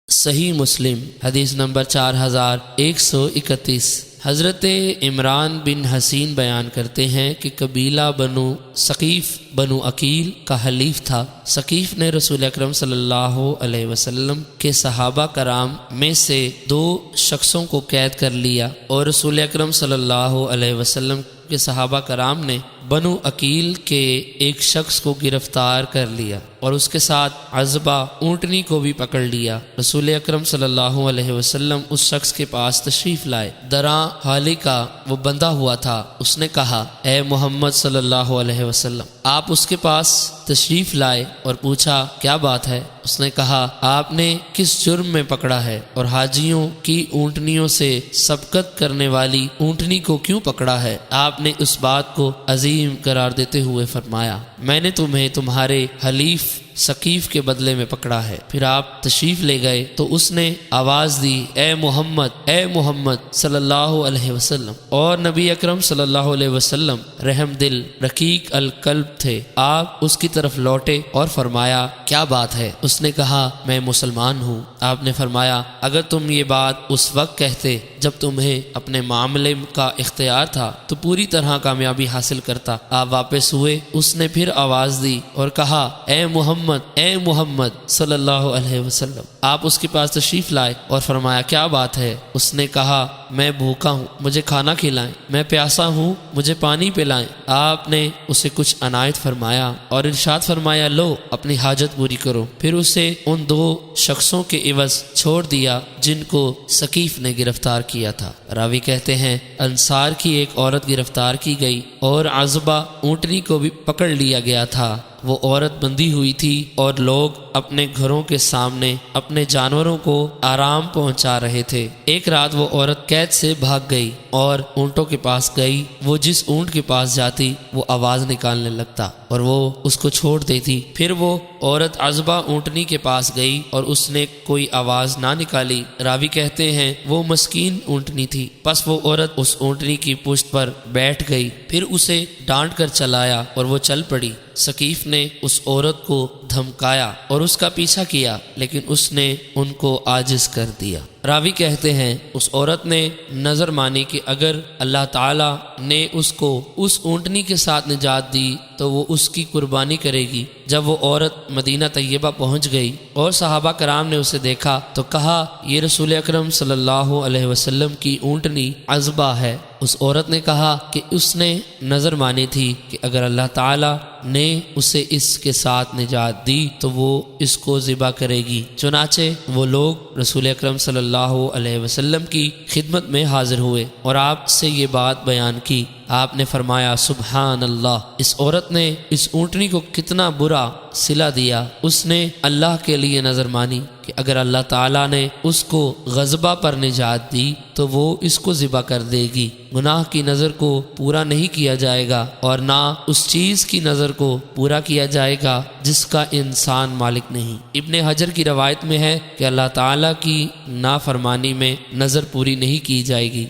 صحیح مسلم حدیث نمبر 4131۔ حضرت عمران بن حسین بیان کرتے ہیں کہ قبیلہ بنو ثقیف بنو عقیل کا حلیف تھا۔ ثقیف نے رسول اکرم صلی اللہ علیہ وسلم کے صحابہ کرام میں سے 2 شخصوں کو قید کر لیا، اور رسول اکرم صلی اللہ علیہ وسلم کے صحابہ کرام نے بنو عقیل کے ایک شخص کو گرفتار کر لیا اور اس کے ساتھ عذبہ اونٹنی کو بھی پکڑ لیا۔ رسول اکرم صلی اللہ علیہ وسلم اس شخص کے پاس تشریف لائے۔ دراں حالی کا وہ بندھا ہوا تھا۔ اس نے کہا، اے محمد صلی اللہ علیہ وسلم۔ آپ اس کے پاس تشریف لائے اور پوچھا، کیا بات ہے؟ اس نے کہا، آپ نے کس جرم میں پکڑا ہے اور حاجیوں کی اونٹنیوں سے سبقت کرنے والی اونٹنی کو کیوں پکڑا ہے؟ آپ نے اس بات کو عظیم قرار دیتے ہوئے فرمایا، میں نے تمہیں تمہارے حلیف ثقیف کے بدلے میں پکڑا ہے۔ پھر آپ تشریف لے گئے تو اس نے آواز دی، اے محمد صلی اللہ علیہ وسلم، اور نبی اکرم صلی اللہ علیہ وسلم رحم دل رقیق القلب تھے۔ آپ اس کی طرف لوٹے اور فرمایا، کیا بات ہے؟ اس نے کہا، میں مسلمان ہوں۔ آپ نے فرمایا، اگر تم یہ بات اس وقت کہتے جب تمہیں اپنے معاملے کا اختیار تھا تو پوری طرح کامیابی حاصل کرتا۔ آپ واپس ہوئے۔ اس نے پھر آواز دی اور کہا، اے محمد صلی اللہ علیہ وسلم۔ آپ اس کے پاس تشریف لائے اور فرمایا، کیا بات ہے؟ اس نے کہا، میں بھوکا ہوں، مجھے کھانا کھلائیں، میں پیاسا ہوں، مجھے پانی پلائیں۔ آپ نے اسے کچھ عنایت فرمایا اور ارشاد فرمایا، لو اپنی حاجت پوری کرو۔ پھر اسے ان 2 شخصوں کے عوض چھوڑ دیا جن کو ثقیف نے گرفتار کیا تھا۔ راوی کہتے ہیں، انصار کی ایک عورت گرفتار کی گئی اور عذبہ اونٹنی کو بھی پکڑ لیا گیا تھا۔ وہ عورت بندھی ہوئی تھی اور لوگ اپنے گھروں کے سامنے اپنے جانوروں کو آرام پہنچا رہے تھے۔ ایک رات وہ عورت قید سے بھاگ گئی اور اونٹوں کے پاس گئی۔ وہ جس اونٹ کے پاس جاتی وہ آواز نکالنے لگتا اور وہ اس کو چھوڑ دیتی۔ پھر وہ عورت عذبہ اونٹنی کے پاس گئی اور اس نے کوئی آواز نہ نکالی۔ راوی کہتے ہیں، وہ مسکین اونٹنی تھی، پس وہ عورت اس اونٹنی کی پشت پر بیٹھ گئی، پھر اسے ڈانٹ کر چلایا اور وہ چل پڑی۔ ثقیف نے اس عورت کو دھمکایا اور اس کا پیچھا کیا، لیکن اس نے ان کو عاجز کر دیا۔ راوی کہتے ہیں، اس عورت نے نظر مانی کہ اگر اللہ تعالی نے اس کو اس اونٹنی کے ساتھ نجات دی تو وہ اس کی قربانی کرے گی۔ جب وہ عورت مدینہ طیبہ پہنچ گئی اور صحابہ کرام نے اسے دیکھا تو کہا، یہ رسول اکرم صلی اللہ علیہ وسلم کی اونٹنی عذبہ ہے۔ اس عورت نے کہا کہ اس نے نظر مانی تھی کہ اگر اللہ تعالی نے اسے اس کے ساتھ نجات دی تو وہ اس کو ذبح کرے گی۔ چنانچہ وہ لوگ رسول اکرم صلی اللہ علیہ وسلم کی خدمت میں حاضر ہوئے اور آپ سے یہ بات بیان کی۔ آپ نے فرمایا، سبحان اللہ، اس عورت نے اس اونٹنی کو کتنا برا صلہ دیا۔ اس نے اللہ کے لیے نظر مانی کہ اگر اللہ تعالیٰ نے اس کو غضبہ پر نجات دی تو وہ اس کو ذبح کر دے گی۔ گناہ کی نظر کو پورا نہیں کیا جائے گا اور نہ اس چیز کی نظر کو پورا کیا جائے گا جس کا انسان مالک نہیں۔ ابن حجر کی روایت میں ہے کہ اللہ تعالیٰ کی نافرمانی میں نظر پوری نہیں کی جائے گی۔